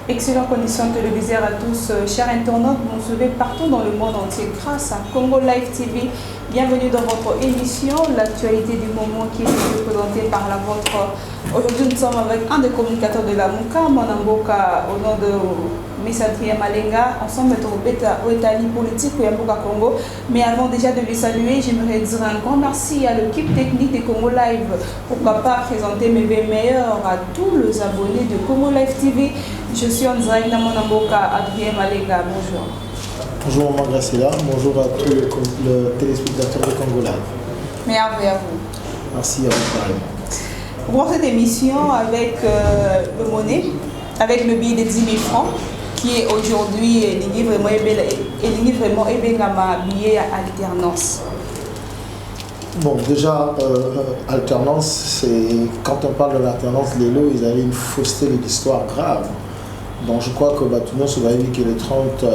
Excellentes conditions télévisuelles à tous, chers internautes, vous nous suivez partout dans le monde entier grâce à Congo Live TV. Bienvenue dans votre émission, l'actualité du moment qui est présentée par la vôtre. Aujourd'hui, nous sommes avec un des communicateurs de la Mouka, Monamboka, au nom de Messatrier Malenga. Ensemble, nous sommes au Italie politique au Yamboka Congo. Mais avant déjà de les saluer, j'aimerais dire un grand merci à l'équipe technique de Congo Live. Pourquoi pas présenter mes vœux meilleurs à tous les abonnés de Congo Live TV. Je suis en direct dans Monamboka, Adrien Malenga. Bonjour. Bonjour Maman Gracela, bonjour à tous les téléspectateurs de Congo Live. Merci à vous. Merci à vous pareillement. Pour cette émission avec le monnaie, avec le billet de 10 000 francs, qui est aujourd'hui vraiment billet à alternance. Bon, déjà, alternance, c'est quand on parle de l'alternance, les lots, ils avaient une fausseté de l'histoire grave. Donc je crois que tout le monde se va dire que le 30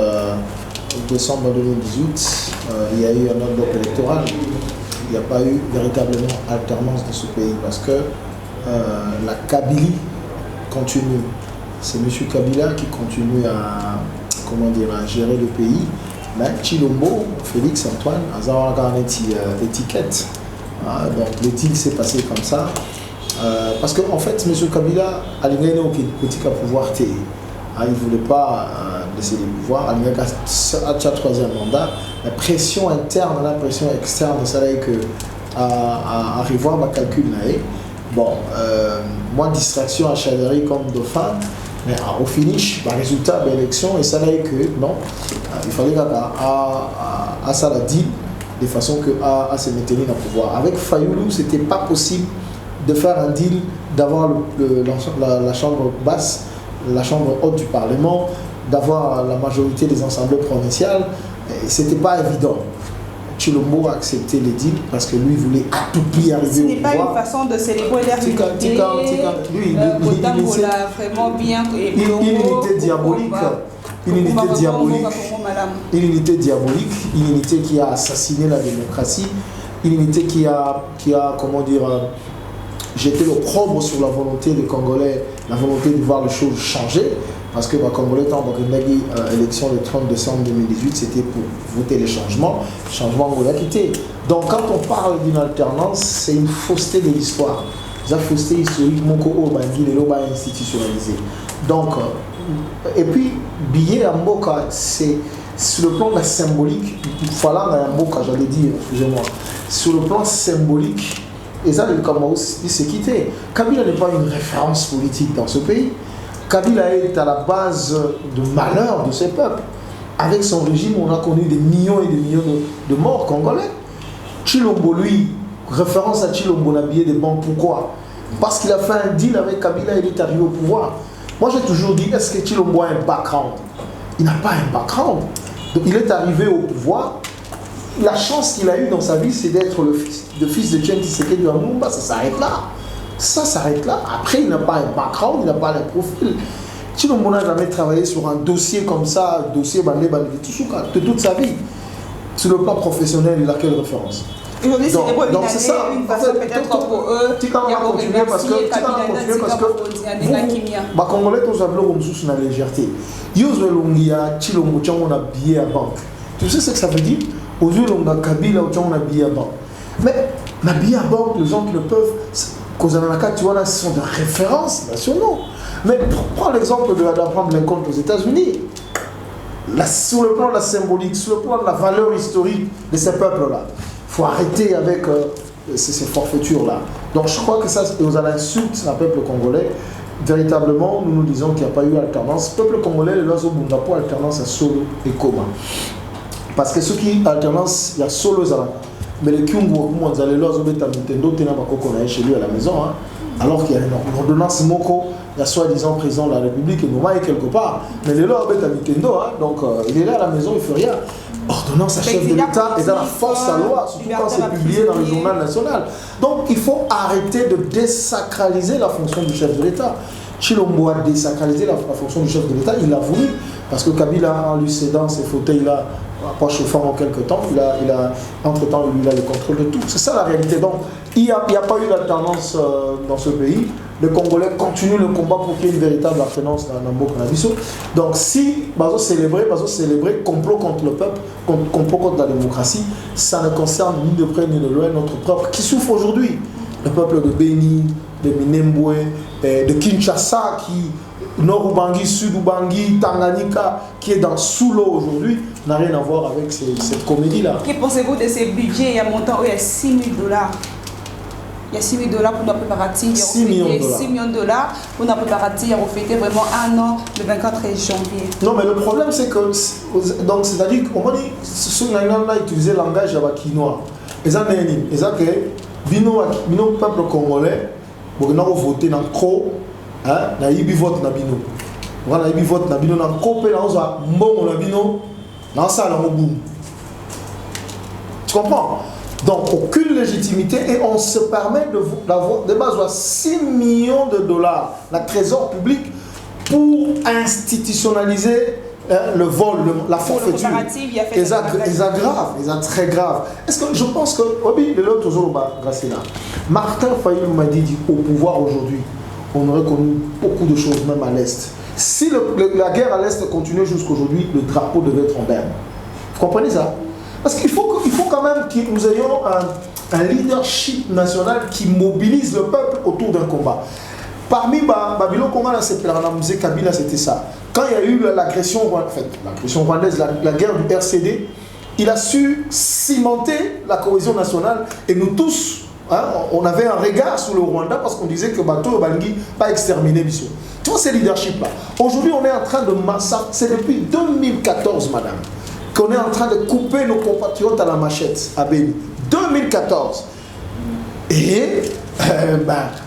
décembre 2018, il y a eu un autre bloc électoral. Il n'y a pas eu véritablement alternance dans ce pays parce que la Kabylie continue. C'est M. Kabila qui continue à gérer le pays. Mais Chilombo, Félix Antoine, a une étiquette. Donc le deal s'est passé comme ça. Parce qu'en fait, M. Kabila a une politique à pouvoir. Il ne voulait pas laisser les pouvoirs. Il a un troisième mandat. La pression interne, la pression externe, ça veut dire que arriver à calcul. Bon, moins de distraction à Chadari comme dauphin. Mais au finish, le résultat de l'élection, et ça veut dire que non, il fallait qu'à ça la deal de façon qu'à se maintenir dans le pouvoir. Avec Fayoulou, ce n'était pas possible de faire un deal, d'avoir la chambre basse, la chambre haute du Parlement, d'avoir la majorité des assemblées provinciales. Ce n'était pas évident. Chilombo a accepté les deals parce que lui voulait à tout prix arriver au pouvoir. Ce n'est pas une façon de célébrer l'unité. Lui, vraiment bien. Une unité diabolique. Une unité diabolique. Une unité qui a assassiné la démocratie. Une unité qui a jeté l'opprobre sur la volonté des Congolais, la volonté de voir les choses changer. Parce que les Congolais, quand l'élection le 30 décembre 2018, c'était pour voter les changements. Changement, on l'a quitté. Donc, quand on parle d'une alternance, c'est une fausseté de l'histoire. C'est une fausseté historique, est institutionnalisé. Donc, et puis, billet à Mboka, c'est sur le plan de la symbolique, voilà à Mboka, j'allais dire, excusez-moi, sur le plan symbolique, et ça, le Cameroun, il s'est quitté. Kabila n'est pas une référence politique dans ce pays. Kabila est à la base de malheur de ces peuples. Avec son régime, on a connu des millions et des millions de morts congolais. Chilombo, lui, référence à Chilombo, on a billet des banques. Pourquoi? Parce qu'il a fait un deal avec Kabila et il est arrivé au pouvoir. Moi, j'ai toujours dit, est-ce que Chilombo a un background? Il n'a pas un background. Donc, il est arrivé au pouvoir. La chance qu'il a eue dans sa vie, c'est d'être le fils de Tchèque Tshisekedi de Lumumba. Ça s'arrête là. Ça s'arrête là. Après, il n'a pas un background, il n'a pas un profil. Chilombo n'a jamais travaillé sur un dossier comme ça, dossier de toute sa vie. Sur le plan professionnel, il a quelle référence? Aujourd'hui, c'est ça. Une façon peut-être pour eux. Tu vas continuer parce que vous, Congolais, tous avez sous la légèreté. Yozwelungia, Chilombo, on a billet à banque. Tu sais ce que ça veut dire? Aujourd'hui, on a Kabila, on a billet à banque. Mais la billet à banque, les gens qui le peuvent, tu vois, ce sont des références nationaux. Mais prends l'exemple d'Abraham Lincoln aux États-Unis. Sur le plan de la symbolique, sur le plan de la valeur historique de ces peuples-là, il faut arrêter avec ces forfaitures-là. Donc je crois que ça, vous allez insulter le peuple congolais. Véritablement, nous disons qu'il n'y a pas eu alternance. Le peuple congolais, il n'a pas alternance à solo et coma. Parce que ceux qui alternance, il y a solo et Zalaka. Mais les Kyungo, ils allaient là, chez lui à la maison, hein, alors qu'il y a une ordonnance Moko, il y a soi-disant président de la République et Nouma est quelque part. Mais il est là, donc il est là à la maison, il ne fait rien. Ordonnance à chef de l'État et dans la force à loi, surtout quand c'est publié dans le journal national. Donc il faut arrêter de désacraliser la fonction du chef de l'État. Chilombo a désacralisé la fonction du chef de l'État, il l'a voulu, parce que Kabila, en lui cédant ces fauteuils-là, pas chauffant en quelques temps, entre-temps, il a le contrôle de tout. C'est ça la réalité. Donc, il n'y a pas eu d'alternance dans ce pays. Les Congolais continuent le combat pour qu'il y ait une véritable alternance dans Nambo Canabiso. Donc, si Bazo célébrer complot contre le peuple, complot contre la démocratie, ça ne concerne ni de près ni de loin notre peuple qui souffre aujourd'hui. Le peuple de Beni, de Minembwe, de Kinshasa, Nord Ubangi, Sud Ubangi, Tanganyika, qui est sous l'eau aujourd'hui, n'a rien à voir avec cette comédie-là. Que pensez-vous de ces budgets? Il y a un montant où il y a 6 000 $. Il y a 6 000 $ pour nos préparatifs. 6 millions de dollars. 6 millions de dollars pour nos préparatifs. On fêtait vraiment un an le 24 janvier. Non, mais le problème, c'est que, donc, c'est-à-dire qu'on dit, ce qu'on a utilisé le langage quinois. Et ça, c'est que, le peuple congolais, pour que nous votions dans le croc, na yibi vote na bino wana yibi vote na bino na kopé na oza mbongo na bino na sala mobu. Tu comprends? Donc aucune légitimité et on se permet d'avoir de base à 6 millions de dollars la trésor public pour institutionnaliser le vol, la forfaiture. Et ça grave, et ça très grave. Est-ce que je pense que oui, l'autre jour grâce là, Martin Fayulu m'a dit au pouvoir aujourd'hui. On aurait connu beaucoup de choses, même à l'Est. Si la guerre à l'Est continuait jusqu'aujourd'hui, le drapeau devait être en berne. Vous comprenez ça? Parce qu'il faut quand même que nous ayons un leadership national qui mobilise le peuple autour d'un combat. Parmi Babylon Conga, c'est Kabila, c'était ça. Quand il y a eu l'agression rwandaise, la guerre du RCD, il a su cimenter la cohésion nationale et nous tous, on avait un regard sur le Rwanda parce qu'on disait que Bato Bangui pas exterminé Bissau. Tu vois, ces leaderships-là. Aujourd'hui, on est en train de massacrer. C'est depuis 2014, madame, qu'on est en train de couper nos compatriotes à la machette à Béni. 2014. Et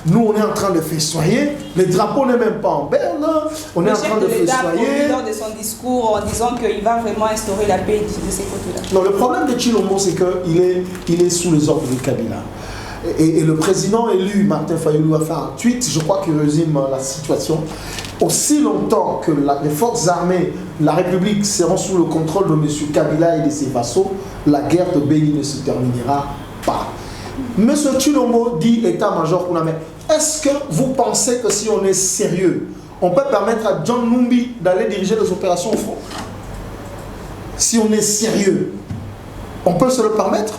nous, on est en train de festoyer. Le drapeau n'est même pas en berne. On est en train de festoyer. Lors de son discours en disant qu'il va vraiment instaurer la paix de ces côtés-là. Non, le problème de Chilombo, c'est qu'il est sous les ordres de Kabila. Et le président élu, Martin Fayulu, a fait un tweet, je crois qu'il résume la situation. Aussi longtemps que les forces armées de la République seront sous le contrôle de M. Kabila et de ses vassaux, la guerre de Béni ne se terminera pas. M. Chilombo dit état-major, mais est-ce que vous pensez que si on est sérieux, on peut permettre à John Numbi d'aller diriger les opérations au front? Si on est sérieux, on peut se le permettre?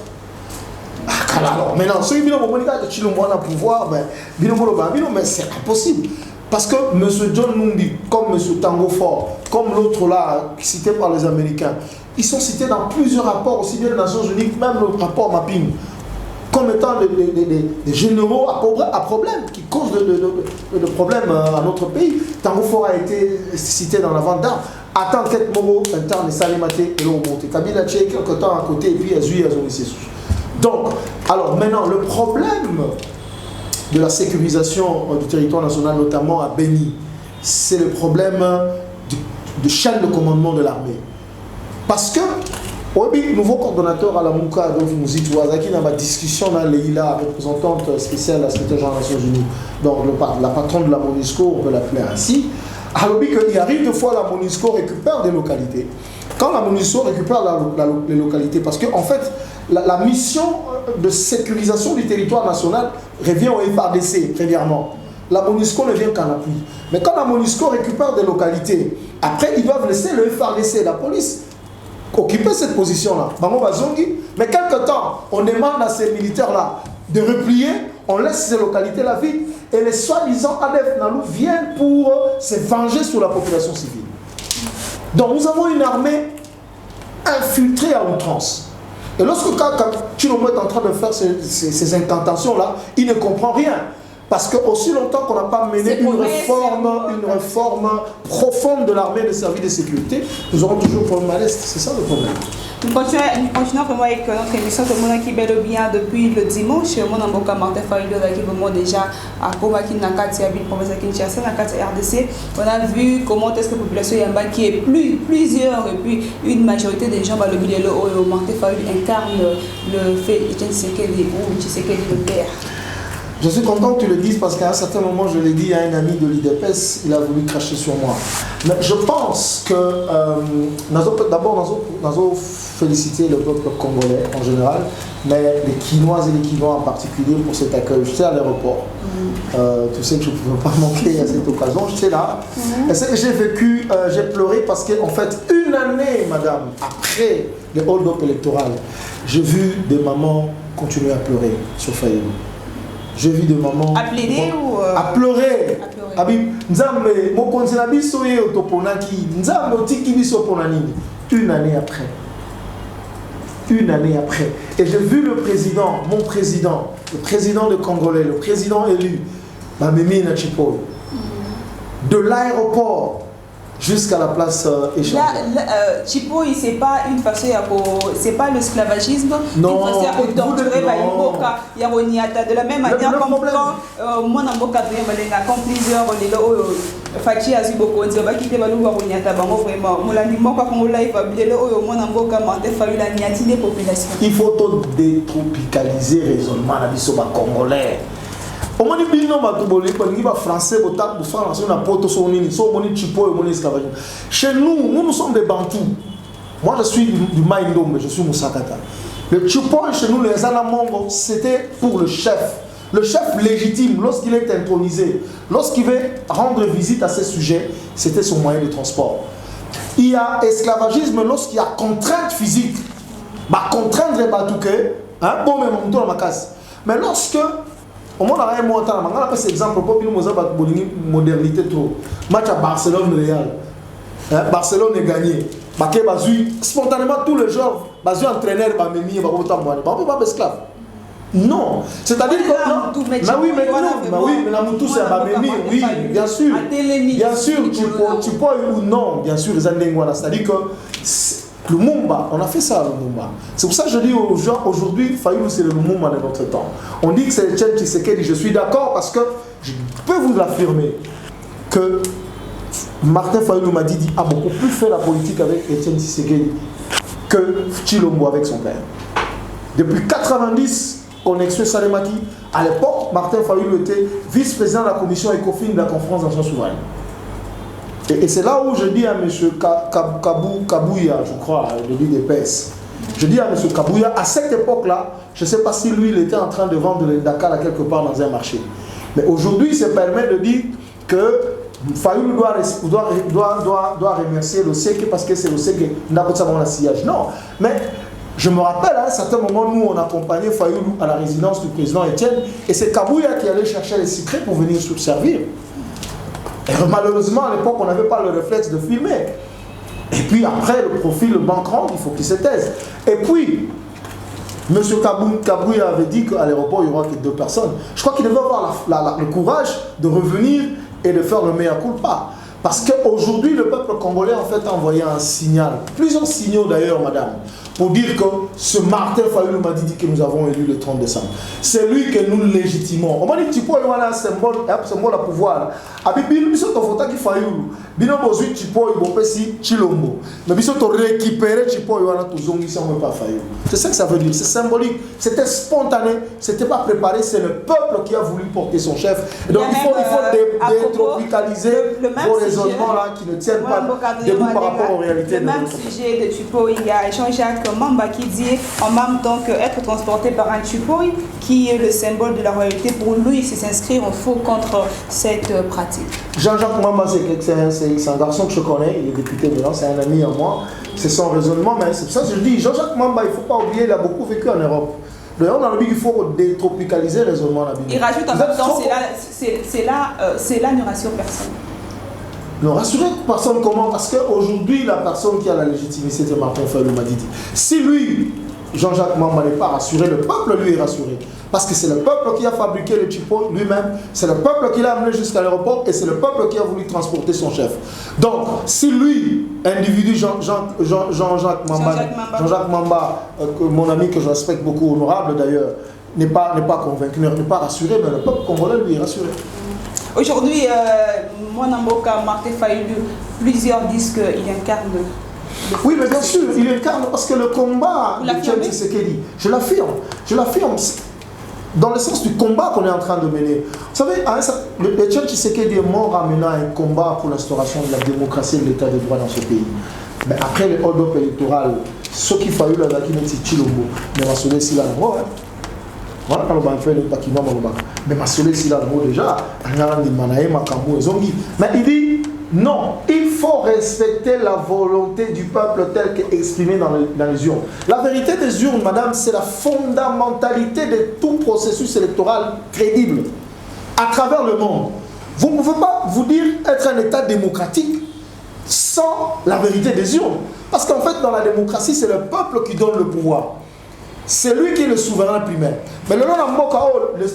Alors, maintenant, ceux qui ont le pouvoir, mais c'est impossible. Parce que M. John Numbi, comme M. Tango Ford, comme l'autre là, cité par les Américains, ils sont cités dans plusieurs rapports, aussi bien des Nations Unies, même le rapport Mapping, comme étant des généraux à problème, qui causent de problèmes à notre pays. Tango Ford a été cité dans la vente d'armes. Attends, quelques mots, interne, Salématé et l'eau monté. Kabila Tché, quelques temps à côté, et puis Azui, Azouissé. Donc, alors maintenant, le problème de la sécurisation du territoire national, notamment à Béni, c'est le problème de chaîne de commandement de l'armée. Parce que, le nouveau coordonnateur à la Mouka, donc Mouzit Ouazaki, dans ma discussion, là, Leïla, représentante spéciale de la secrétaire générale des Nations Unies, donc la patronne de la MONUSCO, on peut l'appeler ainsi, alors qu'il arrive deux fois la MONUSCO récupère des localités. Quand la MONUSCO récupère les localités, parce qu'en fait, la mission de sécurisation du territoire national revient au FARDC, premièrement. La MONUSCO ne vient qu'en appui. Mais quand la MONUSCO récupère des localités, après, ils doivent laisser le FARDC, la police, occuper cette position-là. Mais quelque temps, on demande à ces militaires-là de replier, on laisse ces localités-là vides, et les soi-disant ADF Nalou viennent pour se venger sur la population civile. Donc nous avons une armée infiltrée à outrance. Et lorsque Chilombo est en train de faire ces incantations-là, il ne comprend rien. Parce qu'aussi longtemps qu'on n'a pas mené une réforme profonde de l'armée de services de sécurité, nous aurons toujours problème à l'Est. C'est ça le problème. Nous continuons vraiment avec notre émission de Mona qui bel bien depuis le dimanche. Mon amboka Martin Fayulu qui vraiment déjà à Komaki Nakati à ville province de Kinshasa, Nakati RDC. On a vu comment est-ce que la population Yamba qui est plusieurs et puis une majorité des gens le milieu Martin Fayulu incarne le fait Tshisekedi ou Tshisekedi le père. Je suis content que tu le dises parce qu'à un certain moment, je l'ai dit à un ami de l'IDPS, il a voulu cracher sur moi. Mais je pense que d'abord, nous allons féliciter le peuple congolais en général, mais les Quinoises et les Quinois en particulier pour cet accueil. J'étais à l'aéroport. Tu sais que je ne pouvais pas manquer à cette occasion. J'étais là. Et ce que j'ai vécu, j'ai pleuré parce qu'en fait, une année, madame, après le hold-up électoral, j'ai vu des mamans continuer à pleurer sur Fayoulou. J'ai vu des mamans à plaider ou à pleurer. Nzambe mokonzi na biso ye otoponaki nzambe otiki biso pona nini. Une année après. Une année après. Et j'ai vu le président, mon président, le président de Congolais, le président élu, Mamemi Nachipo, de l'aéroport jusqu'à la place échangée. Chipo, c'est pas une façon, c'est pas l'esclavagisme. Non, une façon de torturer de la même manière comme quand moi dans Boka comme plusieurs Fachi a beaucoup on va quitter Balouba Ronyata Bango vraiment. Moulani Moka Congo Life a bien le moi dans Boka Mante fallu la niatine population. Il faut tout détropicaliser le raisonnement à biso ba congolais. Au moins, il y a français, chez nous, nous sommes des Bantous. Moi, je suis du Maïndombe, je suis Moussakata. Le Tchoupoy chez nous, les Anamongo, c'était pour le chef. Le chef légitime, lorsqu'il est intronisé, lorsqu'il veut rendre visite à ces sujets, c'était son moyen de transport. Il y a esclavagisme lorsqu'il y a contrainte physique. Contraindre les Batouké, bon, mais mon tour dans ma casse. Mais lorsque au moins, on a un mot on a pris exemple pour une modernité trop. Match à Barcelone Real. Barcelone est gagné. Spontanément, tous les jours, entraîneur, on ne peut pas esclave. Non. C'est-à-dire que. Mais oui, mais la moutou, c'est à oui, bien sûr. Bien sûr, tu peux ou non, bien sûr, c'est-à-dire que. Le Lumumba, on a fait ça, le Lumumba. C'est pour ça que je dis aux gens, aujourd'hui, Fayoulou, c'est le Lumumba de notre temps. On dit que c'est Etienne Tshisekedi, je suis d'accord parce que je peux vous l'affirmer que Martin Fayoulou m'a dit a beaucoup plus fait la politique avec Etienne Tshisekedi que Tshilombo avec son père. Depuis 90, connexion Salemaki, à l'époque, Martin Fayoulou était vice-président de la commission ECOFIN de la conférence d'action souveraine. Et c'est là où je dis à M. Kabouya, je crois, de l'UDPS, je dis à M. Kabouya, à cette époque-là, je ne sais pas si lui, il était en train de vendre le Dakar à quelque part dans un marché. Mais aujourd'hui, il se permet de dire que Fayoulou doit remercier le SEC parce que c'est le SEC qui n'a pas de sillage. Non, mais je me rappelle, à un certain moment, nous, on accompagnait Fayoulou à la résidence du président Etienne, et c'est Kabouya qui allait chercher les secrets pour venir se servir. Et malheureusement, à l'époque, on n'avait pas le réflexe de filmer. Et puis après, le profil, le banquerand, il faut qu'il se taise. Et puis, M. Kabouya avait dit qu'à l'aéroport, il n'y aura que 2 personnes. Je crois qu'il devait avoir le courage de revenir et de faire le mea culpa. Parce qu'aujourd'hui, le peuple congolais en fait a envoyé un signal, plusieurs signaux d'ailleurs, madame, pour dire que ce Martin Fayoulou m'a dit que nous avons élu le 30 décembre. C'est lui que nous légitimons. On m'a dit, tu peux avoir un symbole à pouvoir. Abibino, biso to fota ki Fayoulou. Bino bozui Chipo, il faut si Chilombo. Mais biso to récupérer Chipo, il y a tout zongi sans pas Fayoulou. C'est ça que ça veut dire. C'est symbolique. C'était spontané. C'était pas préparé. C'est le peuple qui a voulu porter son chef. Et donc il faut détropicaliser vos raisonnements là qui ne tiennent pas debout par rapport aux réalités. Le même sujet de Chipo, il y a Jean-Jacques Mamba qui dit en même temps qu'être transporté par un Chipo, qui est le symbole de la royauté, pour lui, c'est s'inscrire en faux contre cette pratique. Jean-Jacques Mamba, c'est un garçon que je connais, il est député maintenant, c'est un ami à moi, c'est son raisonnement, mais c'est pour ça que je dis, Jean-Jacques Mamba, il ne faut pas oublier, il a beaucoup vécu en Europe. D'ailleurs, dans le but, il faut détropicaliser le raisonnement. Il rajoute en même temps, c'est là, ne rassure personne. Ne rassurer personne comment? Parce qu'aujourd'hui, la personne qui a la légitimité, c'est Martin Fayoulou m'a dit. Si lui, Jean-Jacques Mamba n'est pas rassuré, le peuple lui est rassuré. Parce que c'est le peuple qui a fabriqué le Chipo lui-même, c'est le peuple qui l'a amené jusqu'à l'aéroport et c'est le peuple qui a voulu transporter son chef. Donc, si lui, individu Jean-Jacques Mamba, mon ami que je respecte beaucoup, honorable d'ailleurs, n'est pas convaincu, n'est pas rassuré, mais le peuple congolais lui est rassuré. Aujourd'hui, Mwanamboka, Martin Fayoulou, plusieurs disent qu'il incarne oui, mais bien sûr, il incarne parce que le combat de Etienne Tshisekedi, je l'affirme. dans le sens du combat qu'on est en train de mener. Vous savez, Etienne Tshisekedi est mort en menant un combat pour l'instauration de la démocratie et de l'état de droit dans ce pays. Mais après le hold-up électoral, ce qu'il fallait là, c'est Chilombo. Mais ma soleil, c'est là, voilà, quand on fait le bâtiment, mais ma soleil, c'est là, déjà, mais il dit, non, il faut respecter la volonté du peuple telle qu'exprimée dans les urnes. La vérité des urnes, madame, c'est la fondamentalité de tout processus électoral crédible à travers le monde. Vous ne pouvez pas vous dire être un État démocratique sans la vérité des urnes. Parce qu'en fait, dans la démocratie, c'est le peuple qui donne le pouvoir. C'est lui qui est le souverain primaire. Mais le nom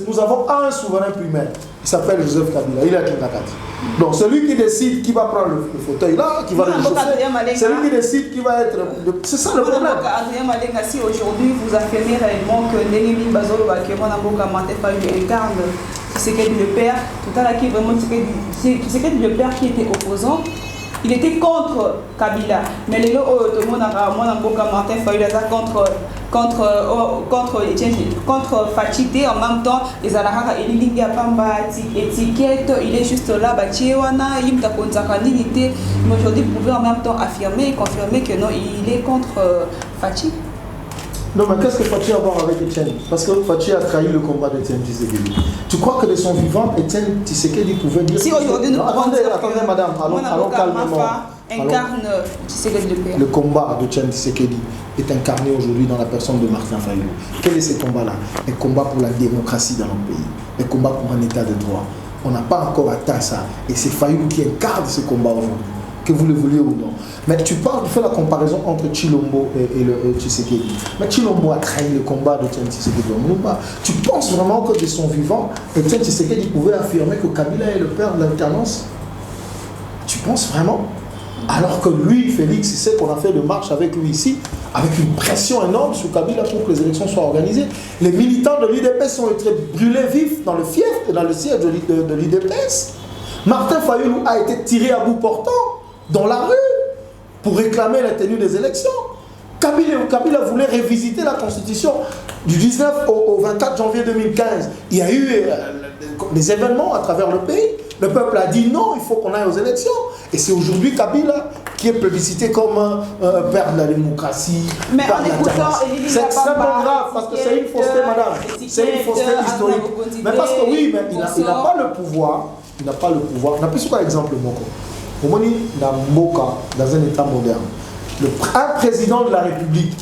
nous avons un souverain primaire. Il s'appelle Joseph Kabila. Il est à Kinakati. Donc c'est lui qui décide qui va prendre le fauteuil là, qui va le chauffer. C'est lui qui décide qui va être... C'est ça le problème. Adrien Malenga, si aujourd'hui vous affirmez réellement que Nengemi Bazolo Bakemona Mante Fayulu incarne Tshisekedi le père, tout à l'heure qui est vraiment Tshisekedi le père qui était opposant, il était contre Kabila. Mais les gens tout le monde a Martin Fayulu contre Fachité en même temps les Alaraka et Lilinga Pamba étiquette, il est juste là, Bachiwana, Yimta Konzakanité. Mais aujourd'hui, vous pouvez en même temps affirmer et confirmer que non, il est contre Fachi. Non, mais qu'est-ce que Fachi a à voir avec Etienne? Parce que Fachi a trahi le combat d'Etienne Tshisekedi. Tu crois que de son vivant, Etienne Tshisekedi pouvait dire... Si aujourd'hui nous attendez, madame, allons calmement. Incarne Tshisekedi le père. Le combat d'Etienne Tshisekedi est incarné aujourd'hui dans la personne de Martin Fayulu. Quel est ce combat-là? Un combat pour la démocratie dans notre pays. Un combat pour un état de droit. On n'a pas encore atteint ça. Et c'est Fayulu qui incarne ce combat aujourd'hui. Que vous le vouliez ou non. Mais tu fais la comparaison entre Chilombo et le Tshisekedi. Mais Chilombo a trahi le combat de Etienne Tshisekedi. Tu penses vraiment que de son vivant, Etienne Tshisekedi pouvait affirmer que Kabila est le père de l'alternance? Tu penses vraiment? Alors que lui, Félix, il sait qu'on a fait de marche avec lui ici, avec une pression énorme sur Kabila pour que les élections soient organisées. Les militants de l'UDPS ont été brûlés vifs dans le fief, dans le siège de l'UDPS. Martin Fayulu a été tiré à bout portant dans la rue pour réclamer la tenue des élections. Kabila voulait révisiter la constitution du 19 au 24 janvier 2015. Il y a eu des événements à travers le pays. Le peuple a dit non, il faut qu'on aille aux élections. Et c'est aujourd'hui Kabila qui est plébiscité comme un père de la démocratie. Mais en écoutant, c'est extrêmement grave parce que c'est une fausseté, madame. C'est une fausseté historique. Mais parce que oui, mais il n'a pas le pouvoir. Il n'a pas le pouvoir. On a plus quoi exemple, Moko. Omoni Namboka, dans un état moderne. Un président de la République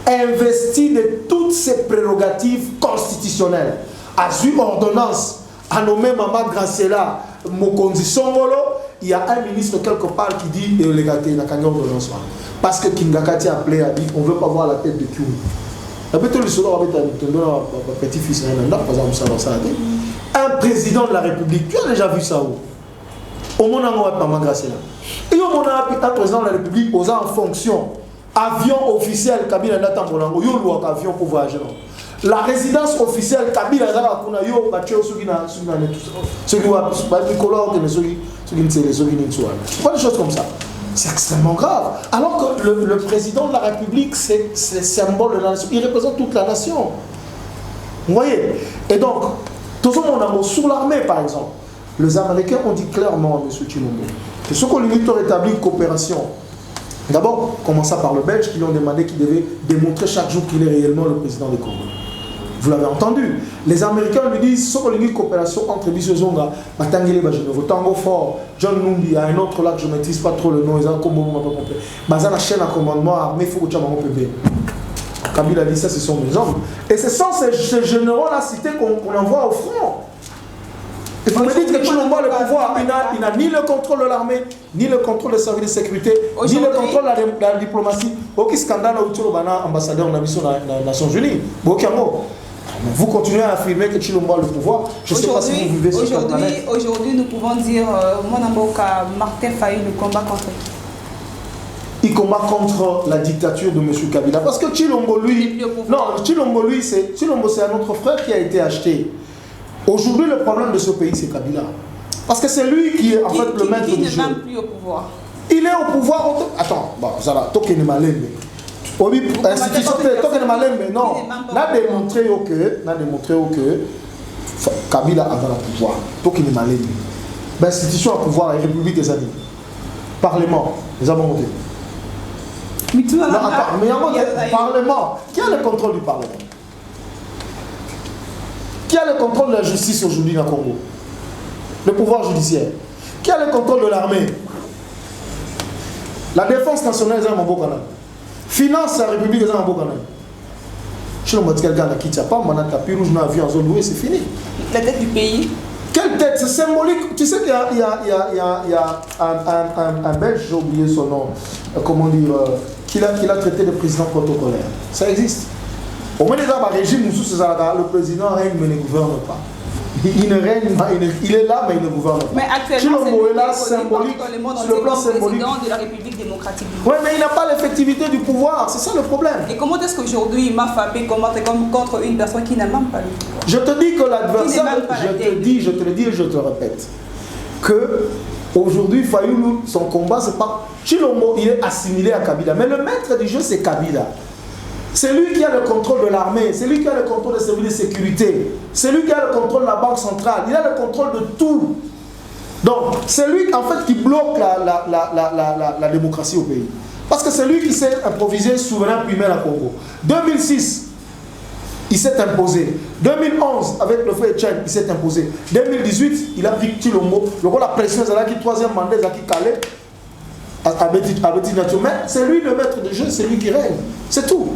investi de toutes ses prérogatives constitutionnelles, a eu ordonnance à nommer Mama Gracela Mokonzi Songolo. Il y a un ministre quelque part qui dit ordonnance parce que Kingakati a appelé, a dit on ne veut pas voir la tête de Kyou. Un président de la République, tu as déjà vu ça où? Au monde Mama Gracela. Et on a un président de la République posant en fonction avion officiel Kabila Natambolango, yo loua avion pour voyager. La résidence officielle Kabila Zara kuna yo batio sugina sugina pas Nicolas que pas des choses comme ça. C'est extrêmement grave. Alors que le président de la République, c'est le symbole de la nation. Il représente toute la nation. Vous voyez? Et donc, tout le monde sur l'armée, par exemple. Les Américains ont dit clairement, M. Chilombo, que ce qu'on limite rétablir une coopération. D'abord, commençant par le Belge, qui lui ont demandé qu'il devait démontrer chaque jour qu'il est réellement le président du Congo. Vous l'avez entendu. Les Américains lui disent, ce qu'on limite coopération entre Bissozonga, Batangele Bajinovo, Tango Fort, John Numbi, il y a un autre là que je ne maîtrise pas trop le nom, ils ont un combo, Bazan la chaîne à commandement armé, il faut que tu aies un PB. Kabila a dit ça, ce sont mes hommes. Et ce sont ces généraux-là cités qu'on envoie au front. Et vous me dites que Chilombo a le pouvoir, il n'a ni le contrôle de l'armée, ni le contrôle des services de sécurité, ni le contrôle de la diplomatie. Aucun scandale où tu as ambassadeur des Nations Unies. Vous continuez à affirmer que Chilombo a le pouvoir. Je ne sais pas si vous vivez sur cette planète. Aujourd'hui, nous pouvons dire Martin Fayulu le combat contre qui? Il combat contre la dictature de M. Kabila. Parce que Chilombo, lui, Chilombo, c'est un autre frère qui a été acheté. Aujourd'hui, le problème de ce pays, c'est Kabila. Parce que c'est lui qui est en fait le maître du jeu. Il n'est même plus au pouvoir. Il est au pouvoir. Attends, ça va, Tokene Malende. Oui, institution, non. On a démontré que Kabila a dans le pouvoir. Tout qu'il est malin. L'institution à pouvoir, la République des années. Parlement, nous avons voté. Mais tout non, attends, mais il y a un Parlement. Qui a le contrôle du Parlement? Qui a le contrôle de la justice aujourd'hui au Congo? Le pouvoir judiciaire. Qui a le contrôle de l'armée? La défense nationale est en Bokanam. Finance la République est en Bokanam. Je ne sais pas quelqu'un qui t'a pas, maintenant tapis rouge dans l'avion en zone ouest, c'est fini. La tête du pays. Quelle tête? C'est symbolique. Tu sais qu'il y a un Belge, j'ai oublié son nom, comment dire, qui a traité de président protocolaire. Ça existe. Au moins, dans le régime, le président règne mais ne gouverne pas. Il ne règne pas, il est là mais il ne gouverne pas. Mais actuellement, c'est là symbolique, sur le plan symbolique. Président de la République démocratique du Congo. Oui, mais il n'a pas l'effectivité du pouvoir, c'est ça le problème. Et comment est-ce qu'aujourd'hui il m'a frappé contre une personne qui n'a même pas le pouvoir? Je te dis que l'adversaire, je te le dis et je te le répète, que aujourd'hui Fayoulou, son combat, c'est pas Chilombo, il est assimilé à Kabila, mais le maître du jeu c'est Kabila. C'est lui qui a le contrôle de l'armée, c'est lui qui a le contrôle des services de sécurité, c'est lui qui a le contrôle de la banque centrale, il a le contrôle de tout. Donc, c'est lui en fait qui bloque la démocratie au pays. Parce que c'est lui qui s'est improvisé souverain primaire à Congo. 2006, il s'est imposé. 2011, avec le frère Tchèque, il s'est imposé. 2018, il a pris Chilombo. Le rôle de la pression, c'est là qui troisième mandat, c'est là qui calait. Mais c'est lui le maître de jeu, c'est lui qui règne. C'est tout.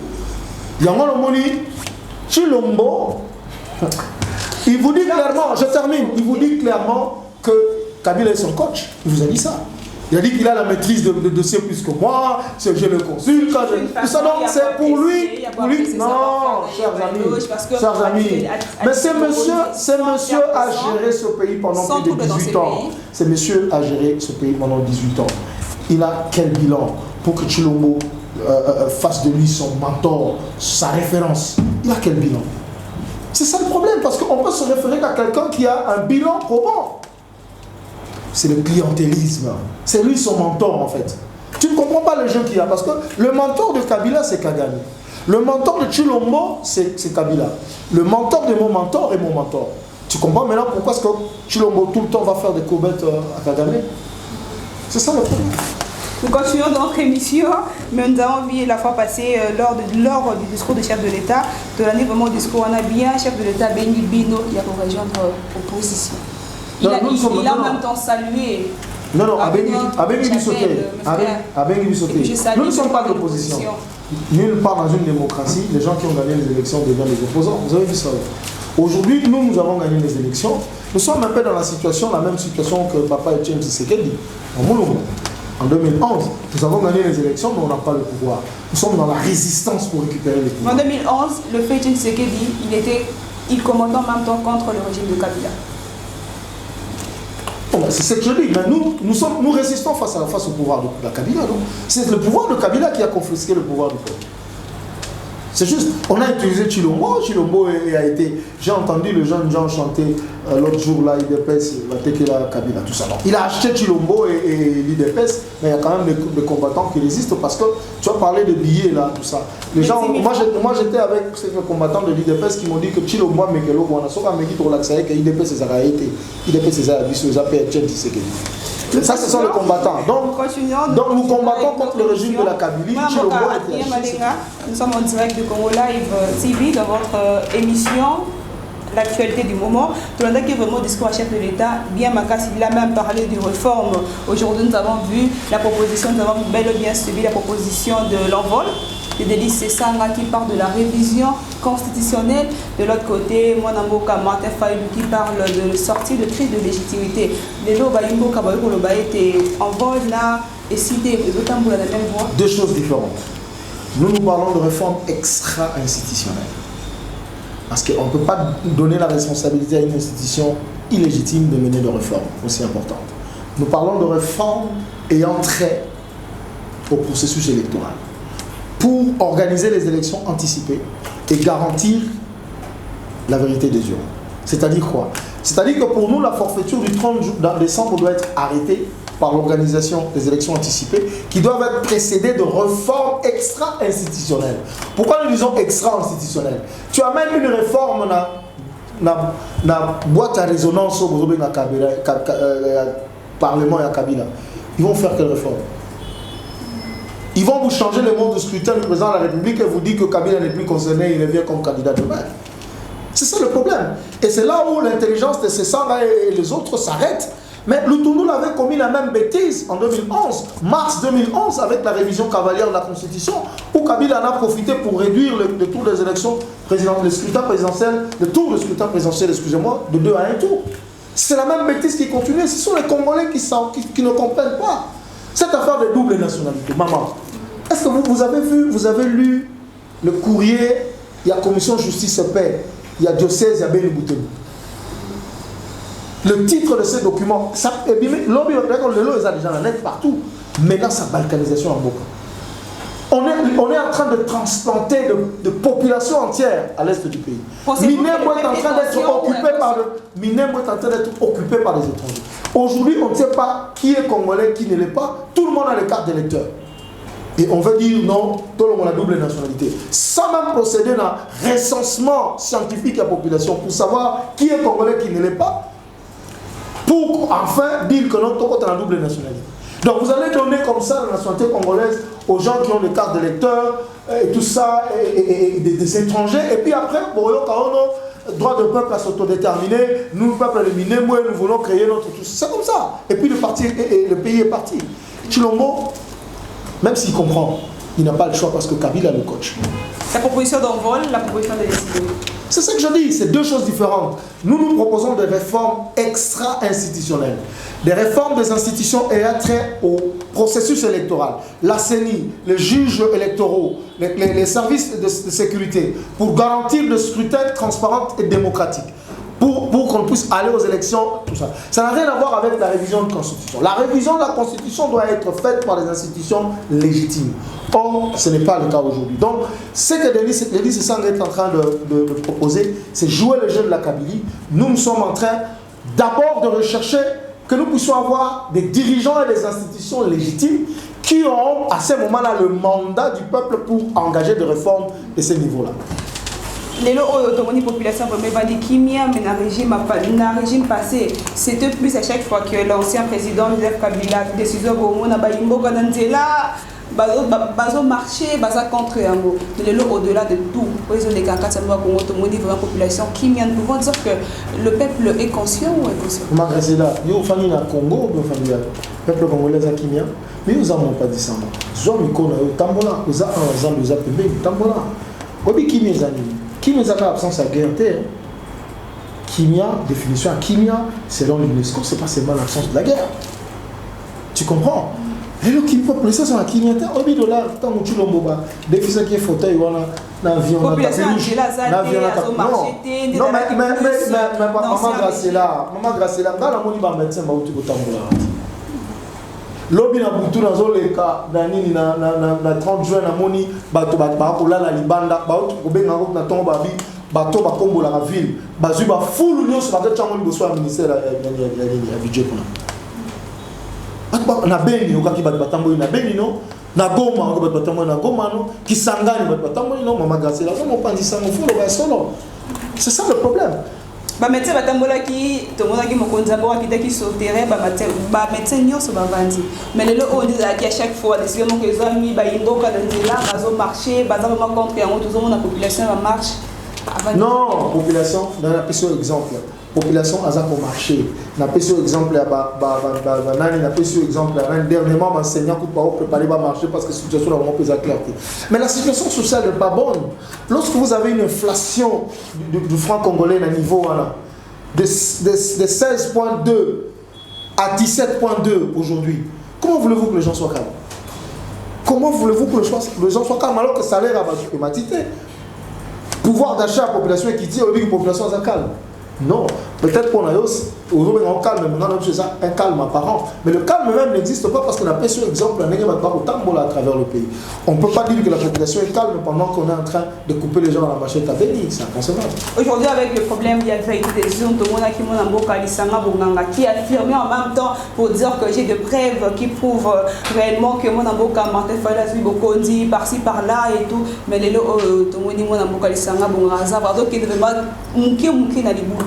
Yango Lomoni, Chilombo, il vous dit clairement, je termine, il vous dit clairement que Kabila est son coach. Il vous a dit ça. Il a dit qu'il a la maîtrise de dossier plus que moi, je le consulte. Tout ça, donc c'est pour lui. Non, chers amis. Mais ce monsieur a géré ce pays pendant plus de 18 ans. Ce monsieur a géré ce pays pendant 18 ans. Il a quel bilan pour que Chilombo fasse de lui son mentor, sa référence? Il a quel bilan? C'est ça le problème, parce qu'on peut se référer à quelqu'un qui a un bilan probant. C'est le clientélisme. C'est lui son mentor en fait. Tu ne comprends pas le jeu qu'il y a, parce que le mentor de Kabila c'est Kagame. Le mentor de Chilombo c'est Kabila. Le mentor de mon mentor est mon mentor. Tu comprends maintenant pourquoi est-ce que Chilombo tout le temps va faire des courbettes à Kagame? C'est ça le problème. Nous continuons notre émission, mais nous avons vu la fois passée, lors du discours du chef de l'État, de l'année vraiment au discours, on a bien chef de l'État Benny Bino qui a pour rejoindre l'opposition. Il a en même temps salué. Non, Abengi Bissoté. Nous ne sommes pas de l'opposition. Nulle part dans une démocratie, les gens qui ont gagné les élections deviennent les opposants. Vous avez vu ça? Aujourd'hui, nous avons gagné les élections. Nous sommes un peu dans la même situation que Papa Etienne Tshisekedi en Moulombo. En 2011, nous avons gagné les élections, mais on n'a pas le pouvoir. Nous sommes dans la résistance pour récupérer le pouvoir. En 2011, le fait Etienne Tshisekedi, il commandait en même temps contre le régime de Kabila. Bon, c'est ce que je dis, mais nous résistons face au pouvoir de Kabila. C'est le pouvoir de Kabila qui a confisqué le pouvoir du peuple. C'est juste, on a utilisé Chilombo a été, j'ai entendu le jeune Jean chanter l'autre jour là, l'IDPS, la Tekela Kabila, tout ça. Donc, il a acheté Chilombo et l'IDPS, mais il y a quand même des combattants qui résistent parce que tu as parlé de billets là, tout ça. Les gens, moi j'étais avec ces combattants de l'IDPS qui m'ont dit que Chilombo a Mekelo, on a souvent mis pour l'accès que l'IDPS c'est Zaraïté, l'IDPS c'est Zaraïté, ça, ce sont les combattants. Donc nous combattons contre le régime de la Kabylie. Nous sommes en direct de Congo Live TV dans votre émission l'actualité du moment. Tout le monde qui est vraiment discours à chef de l'État, bien Makassi, il a même parlé de réforme. Aujourd'hui, nous avons vu la proposition, nous avons bel et bien suivi la proposition de l'envol. de Délice Sessanga qui parle de la révision constitutionnelle. De l'autre côté, Mwanamboka Martin Fayulu qui parle de sortie de crise de légitimité. De l'eau, Bayimbo Kabayoko Loba était en vol là et cité d'autant pour la même voie. Deux choses différentes. Nous parlons de réforme extra-institutionnelle. Parce qu'on ne peut pas donner la responsabilité à une institution illégitime de mener des réformes aussi importantes. Nous parlons de réformes ayant trait au processus électoral pour organiser les élections anticipées et garantir la vérité des urnes. C'est-à-dire quoi? C'est-à-dire que pour nous, la forfaiture du 30 décembre doit être arrêtée par l'organisation des élections anticipées qui doivent être précédées de réformes extra-institutionnelles. Pourquoi nous disons extra-institutionnelles? Tu amènes une réforme dans la boîte à résonance au Parlement et à Kabila. Ils vont faire quelle réforme? Ils vont vous changer le mode de scrutin du président de la République et vous dire que Kabila n'est plus concerné, il vient comme candidat de maire. C'est ça le problème. Et c'est là où l'intelligence de ces sangs et les autres s'arrêtent. Mais Lutundu avait commis la même bêtise en 2011, mars 2011, avec la révision cavalière de la Constitution, où Kabila en a profité pour réduire le tour des élections présidentielles, le scrutin présidentiel, le tour de scrutin présidentiel, excusez-moi, de 2 à 1 tour. C'est la même bêtise qui continue. Ce sont les Congolais qui ne comprennent pas cette affaire de double nationalité. Maman, est-ce que vous avez lu le courrier, il y a Commission Justice et Paix, il y a Diocèse, il y a Béni Bouteni. Le titre de ces documents, l'objet le lot est déjà la net partout. Maintenant, sa balkanisation en Boka. On est en train de transplanter de populations entières à l'est du pays. Minembo est en train d'être occupé par les étrangers. Aujourd'hui, on ne sait pas qui est congolais, qui ne l'est pas. Tout le monde a les cartes d'électeurs. Et on veut dire non, tout le monde a la double nationalité. Sans même procéder à un recensement scientifique de la population pour savoir qui est congolais, qui ne l'est pas. Pour enfin dire que non, tout le monde a la double nationalité. Donc vous allez donner comme ça la nationalité congolaise aux gens qui ont des cartes d'électeurs et tout ça, et des étrangers. Et puis après, bon, droit de peuple à s'autodéterminer, nous, peuple éliminé, nous voulons créer notre tout. C'est comme ça. Et puis le pays est parti. Chilombo, même s'il comprend, il n'a pas le choix parce que Kabila le coach. La proposition d'envol, la proposition de décision. C'est ce que je dis, c'est deux choses différentes. Nous proposons des réformes extra-institutionnelles. Des réformes des institutions ayant trait au processus électoral. La CENI, les juges électoraux, les services de sécurité, pour garantir le scrutin transparent et démocratique. Pour qu'on puisse aller aux élections, tout ça. Ça n'a rien à voir avec la révision de la Constitution. La révision de la Constitution doit être faite par des institutions légitimes. Or, ce n'est pas le cas aujourd'hui. Donc, ce que Denis Sassang est en train de proposer, c'est jouer le jeu de la Kabylie. Nous sommes en train d'abord de rechercher que nous puissions avoir des dirigeants et des institutions légitimes qui auront à ce moment-là le mandat du peuple pour engager des réformes de ce niveau-là. Les population mais dans régime passé, c'était plus à chaque fois que l'ancien président Joseph Kabila décision bazo marché, bazo contre un mot. Au-delà de tout, la population qui vient de pouvoir dire que le peuple est conscient ou inconscient. Malgré là, il y a famille au Congo, le peuple congolais qui vient, mais nous n'avons pas dit ça. Nous avons tambola, nous avons tambola. Obi kimi ezali, kimi ezaka absence à guerre. Kimia, définition à Kimia, selon l'UNESCO, c'est pas seulement l'absence de la guerre. Tu comprends? Et le qui peut placer sur la Kimia, obi dollar, tant que tu l'as moba, définition qui est fauteuil ou l'avion, population l'avion, non, mais maman Gracela, dans la moni ba médecin ba uti botambola. Lobi na butu na zoleka na nini na 30 juin na moni bato ba kolala libanda ba uti kobenga ngo na tongo babi bato ba kombola la ville bazui ba fulu nyonso ba tchango liboso ya ministère ya budget kuna na beni okaki bato batamboyi na beni no na Goma bato batamboyi na Goma no Kisangani bato batamboyi no mama Gracela so mopandisa mo fulu ba solo. C'est ça le problème. Ba médecin batambola ki to mona ki mokonza bo akita ki sur terrain ba médecin nyonso ba vandi mais le on dit à chaque fois décision que les amis ba indoka dans là bazo marcher bazo vraiment contre en tout monde la population va marche. Non, population dans la question exemple. Population aza ko marcher. Na question exemple na question exemple dernièrement enseignant pour pas préparer ba marcher parce que situation là vraiment plus clarté. Mais la situation sociale n'est pas bonne. Lorsque vous avez une inflation du franc congolais à niveau là de 16.2 à 17.2 aujourd'hui, comment voulez-vous que les gens soient calmes? Comment voulez-vous que les gens soient calmes alors que le salaire a matité? Pouvoir d'achat à la population est qui dit que la population est calme. Non, peut-être qu'on a aujourd'hui un calme, maintenant c'est ça, un calme apparent. Mais le calme même n'existe pas parce qu'on a pris sur exemple à travers le pays. On ne peut pas dire que la population est calme pendant qu'on est en train de couper les gens à la machette à bénir, c'est inconcevable. Aujourd'hui, avec le problème, il y a des urnes, qui affirmait en même temps pour dire que j'ai des preuves qui prouvent réellement que mon amboka Martin Fayulu a suivi beaucoup dit par-ci par-là et tout. Mais les lots, tout le monde dit mon amboka lisanga bon hasard, donc il devait pas mouké na libulu.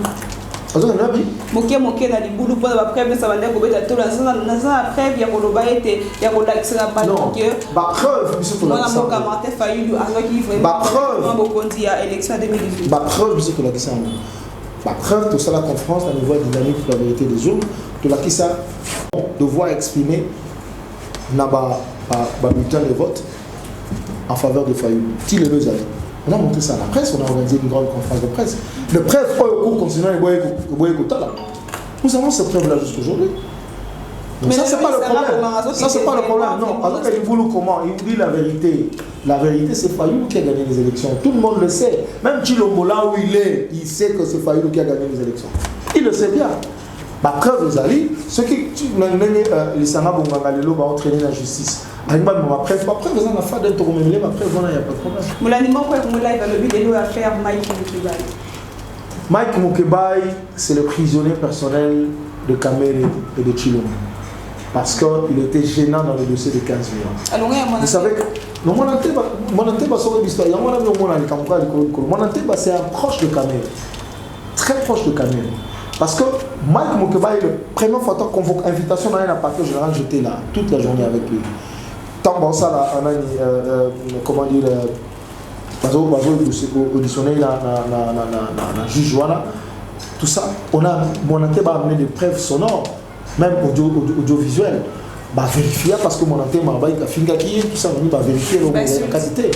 Moké na libulu pour la preuve ça va dire que tout la preuve il y a koloba était il y a koloba que ça pas donc ba preuve biso mon amboka Martin Fayulu alors qu'il vraiment beaucoup dit à élection 2018. Ba preuve biso la question. Ba preuve tout ça la conférence à niveau dynamique pour la vérité des urnes tout la qui ça devoir exprimer na ba bulletin de vote en faveur de Fayulu. Qui le nous a dit. On a montré ça à la presse, on a organisé une grande conférence de presse. Le preuve au cours continue nous avons ces preuves-là jusqu'aujourd'hui. Donc ça, c'est pas le problème. Ça, c'est pas le problème. Non, alors qu'il vous comment? Il vous dit la vérité. La vérité, c'est Fayulu qui a gagné les élections. Tout le monde le sait. Même Chilombo, là où il est, il sait que c'est Fayulu qui a gagné les élections. Il le sait bien. Ma preuve, les alliés, ceux qui les Sana Bongangalelo vont entraîner la justice. Ma preuve, vous en avez fait d'un tour, mais ma preuve, il n'y a pas de problème. Mon l'animant, il va le vidéo à faire Mike Mukebai. Mike Mukebai, c'est le prisonnier personnel de Kamere et de Chilombo. Parce qu'il était gênant dans le dossier de 15 millions. Vous savez que c'est un proche de Kamere. Très proche de Kamere. Parce que Mike Mukebai, le premier facteur convoque invitation dans un parquet général, j'étais là toute la journée avec lui. Tant bon ça, on a comment dire, auditionné la juge Joana, tout ça, on a amené des preuves sonores, même audiovisuelles, vérifier parce que mon antenne m'a dit tout ça, on va vérifier la quantité.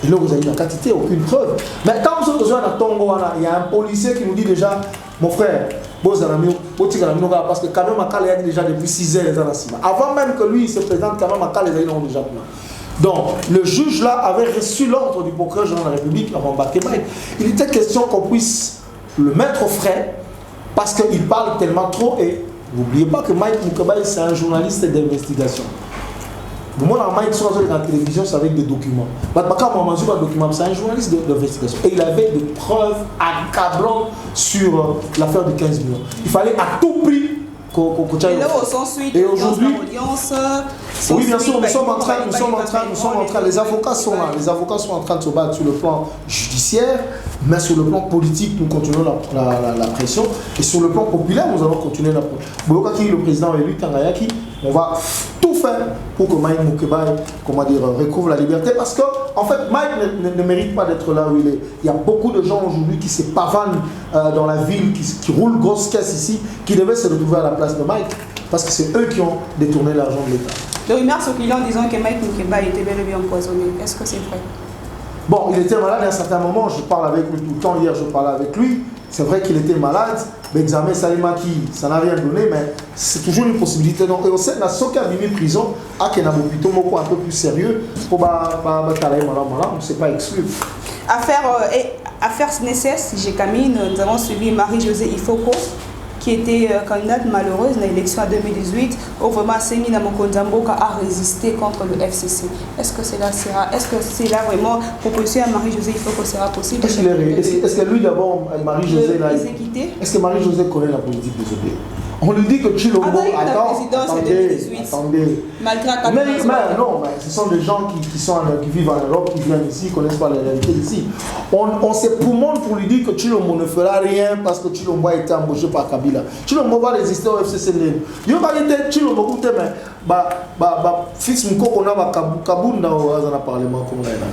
Et là, vous avez la quantité, aucune preuve. Mais quand vous êtes besoin d'un Tongo, il y a un policier qui nous dit déjà, mon frère, parce que quand même, Makal est déjà depuis 6 ans. Avant même que lui se présente, quand même, Makal est déjà plein. Donc, le juge là avait reçu l'ordre du procureur général de la République avant Bakemay. Il était question qu'on puisse le mettre au frais parce qu'il parle tellement trop. Et n'oubliez pas que Mike Mukebai, c'est un journaliste d'investigation. Moi, Mike sur la télévision, c'est avec des documents. C'est un journaliste d'investigation. Et il avait des preuves accablantes sur l'affaire de 15 millions. Il fallait à tout prix et aujourd'hui, oui, bien sûr, nous sommes en train, les avocats sont là, en train de se battre sur le plan judiciaire, mais sur le plan politique, nous continuons la pression, et sur le plan populaire, nous allons continuer la pression. Le président élu Tangayaki, on va tout faire pour que Mike Mukebai, recouvre la liberté, parce que, en fait, Mike ne mérite pas d'être là où il est. Il y a beaucoup de gens aujourd'hui qui se pavanent dans la ville, qui roulent grosse caisse ici, qui devaient se retrouver à la place de Mike, parce que c'est eux qui ont détourné l'argent de l'État. Les rumeurs circulant en disant que Mike Mukebai était bel et bien empoisonné. Est-ce que c'est vrai? Bon, il était malade à un certain moment, je parle avec lui tout le temps, hier je parlais avec lui. C'est vrai qu'il était malade, l'examen Salimaki, ça n'a rien donné, mais c'est toujours une possibilité. Donc, on sait que la Soka Mimi prison a un hôpital un peu plus sérieux pour on ne sait pas exclu. Affaire SNESES, GECAMIN, nous avons suivi Marie-Josée Ifoko, qui était candidate malheureuse dans l'élection en 2018, où vraiment Senina Mokondamboka a résisté contre le FCC. Est-ce que c'est là vraiment proposition à Marie-Josée Ifoko sera possible? Est-ce que lui d'abord, Marie-Josée, est-ce que Marie-Josée connaît la politique des ODD? On lui dit que Chilombo, attendez. Mais non, ce sont des gens qui vivent en Europe, qui viennent ici, qui ne connaissent pas la réalité ici. On se poumonne pour lui dire que Chilombo ne fera rien parce que Chilombo a été embauché par Kabila. Chilombo va résister au FCC. Il va dire Chilombo, fils Mkoko na Kabunda dans le Parlement, comme on est là.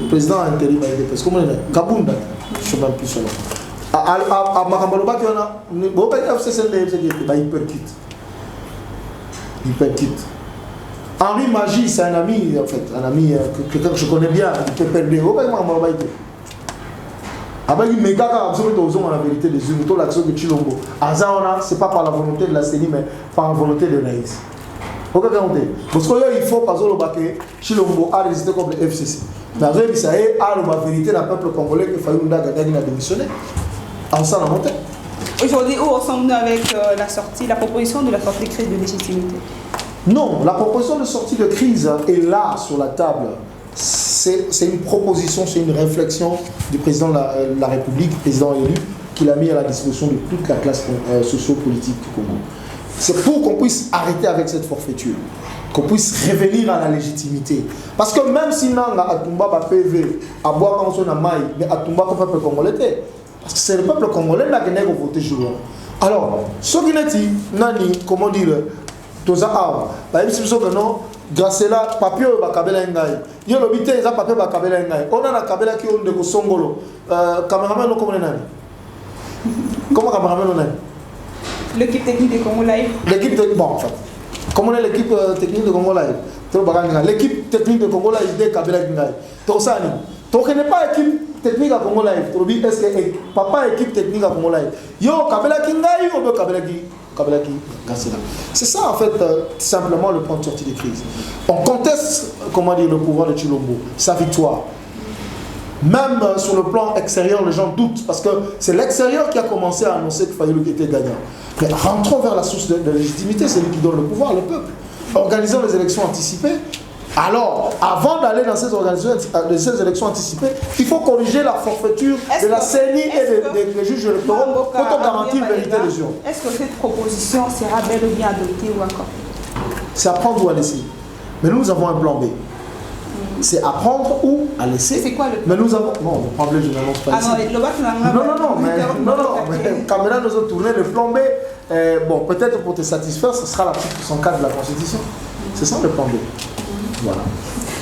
Président intérim parce que Kabunda, je ne sais même plus son nom. À Makambaloba, il hyperkit. Henri Magie, c'est un ami, en fait, un ami que je connais bien, qui peut perdre. La vérité des humains, l'action de Chilombo. Ce n'est pas par la volonté de la CENI, mais par la volonté de Naïs. Parce qu'il faut pas que Chilombo a résisté contre le FCC. Mais la vérité, la peuple congolais que Fayulu Ndaga a démissionné. En ça, la montée. Aujourd'hui, où en sommes-nous avec la proposition de la sortie de crise de légitimité? Non, la proposition de sortie de crise est là, sur la table. C'est une proposition, c'est une réflexion du président de la République, président élu, qu'il a mis à la disposition de toute la classe socio-politique du Congo. C'est pour qu'on puisse arrêter avec cette forfaiture, qu'on puisse revenir à la légitimité. Parce que même si Nanga Atumba va PV, à boire quand on a maille, mais Atumba comme peuple congolais, parce que c'est le peuple congolais qui a voté jour. Alors, ce qui est dit, Nani, comment dire, tous à par exemple, que non, grâce à la papier au Bakabela Ngaï, il y a le bité, il y a papier Bakabela Ngaï. On a la Kabela qui est de Songolo. Cameraman, comment on est? Comment cameraman on est? L'équipe technique de Congo Live. L'équipe technique, bon, en fait. Comment est l'équipe technique de Congo Live? L'équipe technique de Congo Live est de Kabela Ngaï. Donc, ça, donc, il n'est pas l'équipe technique à Congo Live. Est-ce que papa est équipe technique à Congo Live? Yo, Kabela Ngaï ou Kabela Ngaï? C'est ça en fait simplement le point de sortie de crise. On conteste, comment dire, le pouvoir de Tshilombo, sa victoire. Même sur le plan extérieur, les gens doutent parce que c'est l'extérieur qui a commencé à annoncer que Fayoulou était gagnant. Mais rentrons vers la source de légitimité, c'est lui qui donne le pouvoir, le peuple. Organisons les élections anticipées. Alors, avant d'aller dans ces élections anticipées, il faut corriger la forfaiture de la CENI et des juges électoraux pour garantir la vérité des urnes. Est-ce que cette proposition sera bel ou bien adoptée ou encore? C'est à prendre ou à laisser. Mais nous avons un plan B. C'est à prendre ou à laisser. C'est quoi le plan B? Mais nous avons. Non, le plan B, je n'annonce pas ici. Mais caméra nous a tourné le plan B. Bon, peut-être pour te satisfaire, ce sera l'article 104 de la Constitution. C'est ça le plan B. Voilà.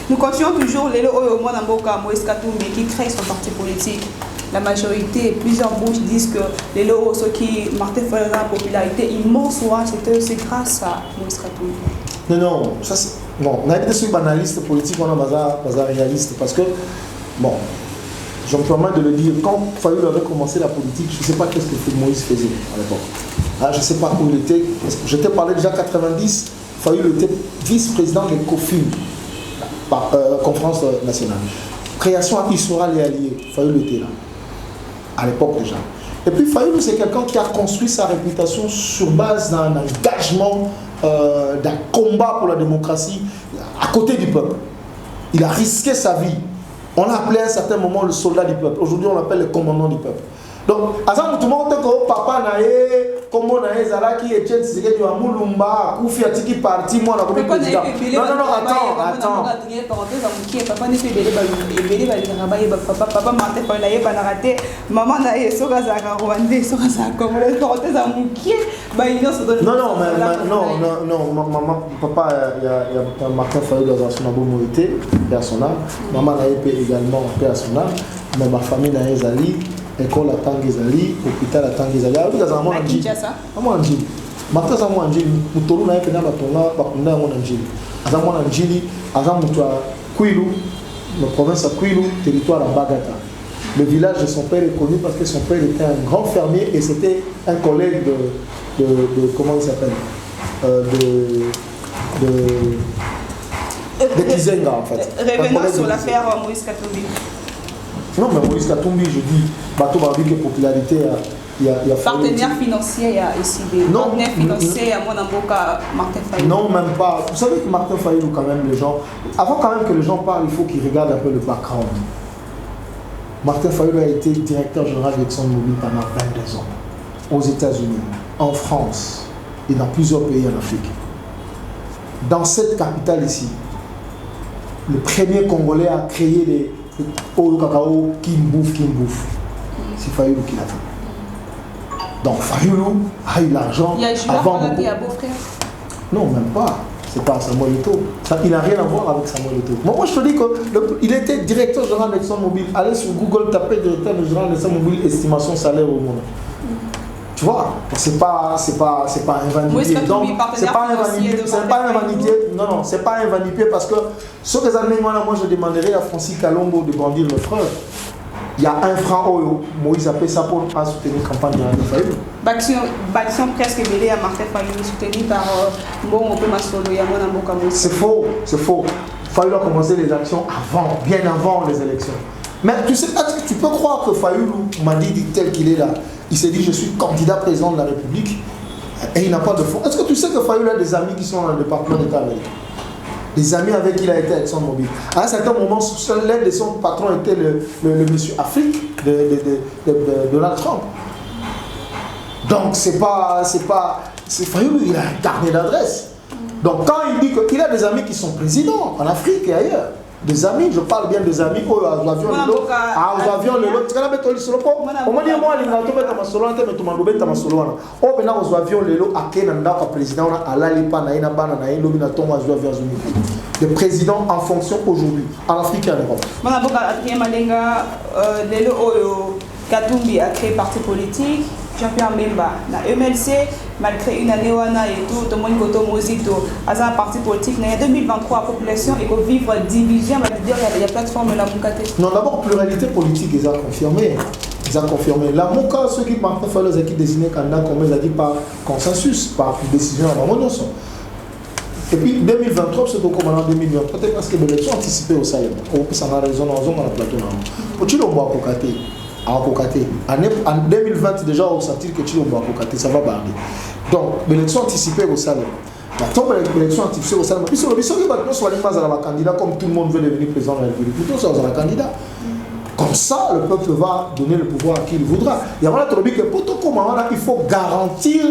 Nous continuons toujours les Oyo Mwanamboka Moïse Katumbi qui crée son parti politique. La majorité, plusieurs bouches disent que les lots, ceux qui Martin Fayulu a une popularité immense, c'est grâce à Moïse Katumbi. Non, ça c'est. Bon, on a été sur banaliste politique, on a bazar réaliste parce que, bon, je me permets de le dire, quand Fayulu avait commencé la politique, je ne sais pas qu'est-ce que Moïse faisait à l'époque. Ah, je ne sais pas où il était. Je t'ai parlé déjà 90, Fayulu était vice-président de COFIN, conférence nationale. Création à Issoral et Alliés, Fayulu était là, à l'époque déjà. Et puis Fayulu, c'est quelqu'un qui a construit sa réputation sur base d'un engagement, d'un combat pour la démocratie à côté du peuple. Il a risqué sa vie. On l'a appelé à un certain moment le soldat du peuple. Aujourd'hui, on l'appelle le commandant du peuple. Donc, à ça, tout le monde dit papa naé, comment naé, Zala qui est tchèque, c'est que tu as moulumba, Koufi a tiki parti, moi, la commune président. Non, attends. Papa Martin Fayulu n'a pas raté, maman naé, Sorazaka Rwandais, Sorazaka Congolais, parenthèse à Moukié, non, maman, papa, il y a Martin Fayulu dans son abomorité, paix à son âme, maman naé également, paix à son âme, mais ma famille naé Zali, école à Tangizali, hôpital à Tangizali. Ah oui, dans un Kinshasa. Amandjili. Martin Zamandjili, Mutolu na yepena batonga bakunda Amandjili. Azamandjili, Azamutwa Kwilu, la province à Kwilu, territoire à Bagata. Le village de son père est connu parce que son père était un grand fermier et c'était un collègue de comment il s'appelle, de Kizenga en fait. Revenons sur l'affaire Moïse Katumbi. Non, mais Moïse Katumbi, je dis, bateau va dire que popularité, il y a partenaire financier, il y a ici des partenaires financiers à Mwanamboka, Martin Fayulu. Non, même pas. Vous savez que Martin Fayulu, quand même, les gens, avant quand même que les gens parlent, il faut qu'ils regardent un peu le background. Martin Fayulu a été directeur général d'ExxonMobil pendant 22 ans, aux États-Unis, en France et dans plusieurs pays en Afrique. Dans cette capitale ici, le premier Congolais a créé les Oyo Kakao Kimbouf. C'est Fayulu qui l'a fait. Donc Fayulu a eu l'argent avant. Il y a beau-frère. Non, même pas. C'est pas Samuel Eto'o. Il n'a rien à voir avec Samuel Eto'o. Moi, je te dis qu'il était directeur général d'ExxonMobil. Allez sur Google, tapez directeur général d'ExxonMobil, estimation salaire au monde. Tu vois, c'est pas un vanité. Donc, c'est pas un vanité. Non, c'est pas un vanité parce que ce que années, moi, je demanderais à Francis Kalombo de brandir le frère. Il y a un franc Oyo, Moïse a fait ça pour soutenir la campagne de Martin Fayulu. Baction presque mêlée à Martin Fayulu, soutenue par Mbongo Masolo et Mwanamboka Moïse. C'est faux. Fayulu a commencé les actions bien avant les élections. Mais tu sais, tu peux croire que Fayoulou m'a dit tel qu'il est là. Il s'est dit je suis candidat président de la République et il n'a pas de fonds. Est-ce que tu sais que Fayoulou a des amis qui sont dans le département d'État américain? Des amis avec qui il a été à ExxonMobil. À un certain moment, l'aide de son patron était le monsieur Afrique de Donald Trump. Donc c'est Fayoulou, il a un carnet d'adresses. Donc quand il dit qu'il a des amis qui sont présidents en Afrique et ailleurs, des amis, je parle bien des amis, aux avions le lot, tu vas mettre le solo, au moins moi, les gars, tu vas mettre ma solo, tu vas mettre ma solo, oh, maintenant, aux avions le lot, à quel endroit le président, à l'Alipa, naïna, banaïna, lobina, ton, à jouer vers le président en fonction aujourd'hui, en Afrique et en Europe. Katumbi a créé parti politique, Jean-Pierre Memba, na MLC, malgré une année et tout, le monde a un parti politique. En 2023, la population est vivre division, il y a plateforme la Moukate. Non, d'abord, pluralité politique, ils ont confirmé. Ils ont confirmé. La Mouka, ceux qui partent, il fallait qu'ils désignent candidat, comme ils ont dit, par consensus, par décision à la. Et puis 2023, c'est beaucoup maintenant 2023, peut-être parce que l'élection anticipée au Salem. Ça a raison dans le plateau. Au-dessus de moi, en 2020, déjà, on sentit que ça va barrer. Donc, l'élection anticipée au Salem. Maintenant, l'élection anticipée au Salem. Puis, sur le biseau, il va soit les candidat comme tout le monde veut devenir président de la République. Plutôt, ça va candidat. Comme ça, le peuple va donner le pouvoir à qui il voudra. Il y a vraiment que pour tout comment il faut garantir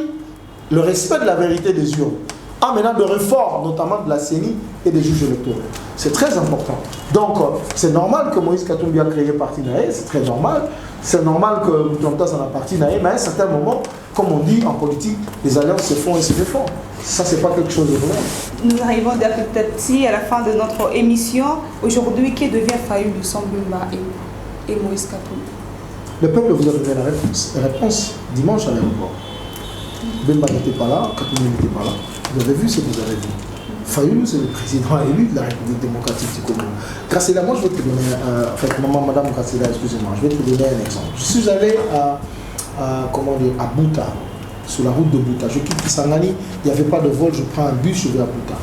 le respect de la vérité des urnes. En menant de réformes, notamment de la CENI et des juges électoraux. C'est très important. Donc, c'est normal que Moïse Katumbi a créé Parti Naé, c'est très normal. C'est normal que Moutonta s'en a Parti Naé, mais à un certain moment, comme on dit en politique, les alliances se font et se défendent. Ça, c'est pas quelque chose de vrai. Nous arrivons petit à petit à la fin de notre émission. Aujourd'hui, qui devient Fayoulou Sambumba et Moïse Katumbi? Le peuple vous a donné la réponse. La réponse dimanche à l'aéroport. Bemba n'était pas là, Katumbi n'était pas là. Vous avez vu ce que vous avez vu. Fayoulou, c'est le président élu de la République démocratique du Congo. Grassela, moi je vais te donner, madame Grassela, excusez-moi, je vais te donner un exemple. Je suis allé à Bouta, sur la route de Bouta. Je quitte Kisangani, il n'y avait pas de vol, je prends un bus, je vais à Bouta.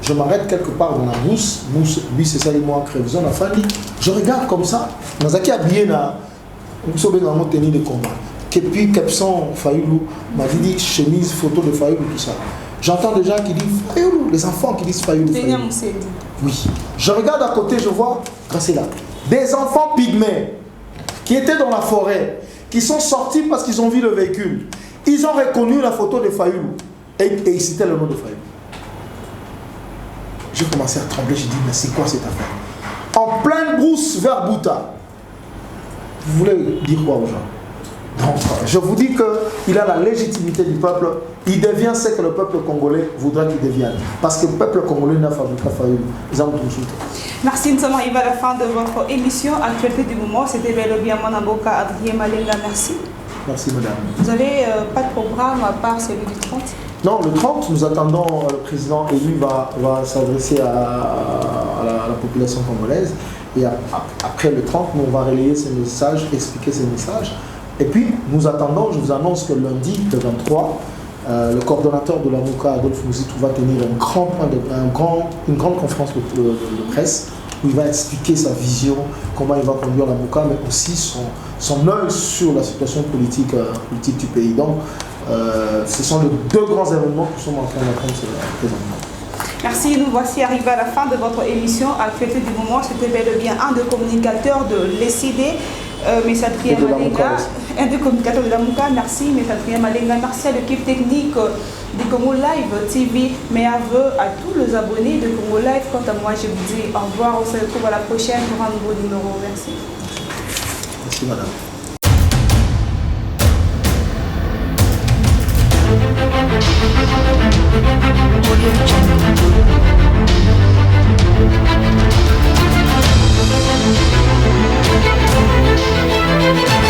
Je m'arrête quelque part dans la bus, c'est ça, moi, Crévison, la famille. Je regarde comme ça, Nazaki habillé dans mon tenue de combat. Et puis, Kepson, Fayoulou, m'a dit chemise, photo de Fayoulou, tout ça. J'entends des gens qui disent Fayoulou, les enfants qui disent Fayoulou. Oui. Je regarde à côté, je vois, c'est là, des enfants pygmées qui étaient dans la forêt, qui sont sortis parce qu'ils ont vu le véhicule. Ils ont reconnu la photo de Fayoulou et ils citaient le nom de Fayoulou. J'ai commencé à trembler, j'ai dit mais c'est quoi cette affaire? En pleine brousse vers Bouta. Vous voulez dire quoi aux gens? Donc, je vous dis qu'il a la légitimité du peuple. Il devient ce que le peuple congolais voudra qu'il devienne. Parce que le peuple congolais n'a fabriqué Fayoulou. Merci, nous sommes arrivés à la fin de votre émission Actualité du moment. C'était bel et bien Mwanamboka Adrien Malenga. Merci. Merci, madame. Vous n'avez pas de programme à part celui du 30? Non, le 30, nous attendons le président élu va s'adresser à la population congolaise. Et après le 30, nous, on va relayer ces messages, expliquer ces messages. Et puis, nous attendons, je vous annonce que lundi, le 23, le coordonnateur de la Mouka, Adolphe Mouzitou, va tenir une grande conférence de presse où il va expliquer sa vision, comment il va conduire la Mouka, mais aussi son œil sur la situation politique du pays. Donc, ce sont les deux grands événements que nous sommes en train d'apprendre présentement. Merci, nous voici arrivés à la fin de votre émission Actualité du moment. C'était bel et bien un des communicateurs de l'ECD. Messatrier Malenga, un des communicateurs de la Mouka, merci Messatrier Malenga, merci à l'équipe technique de Congo Live TV, mes aveux à tous les abonnés de Congo Live. Quant à moi, je vous dis au revoir, on se retrouve à la prochaine pour un nouveau numéro. Merci. Merci madame. We'll be right back.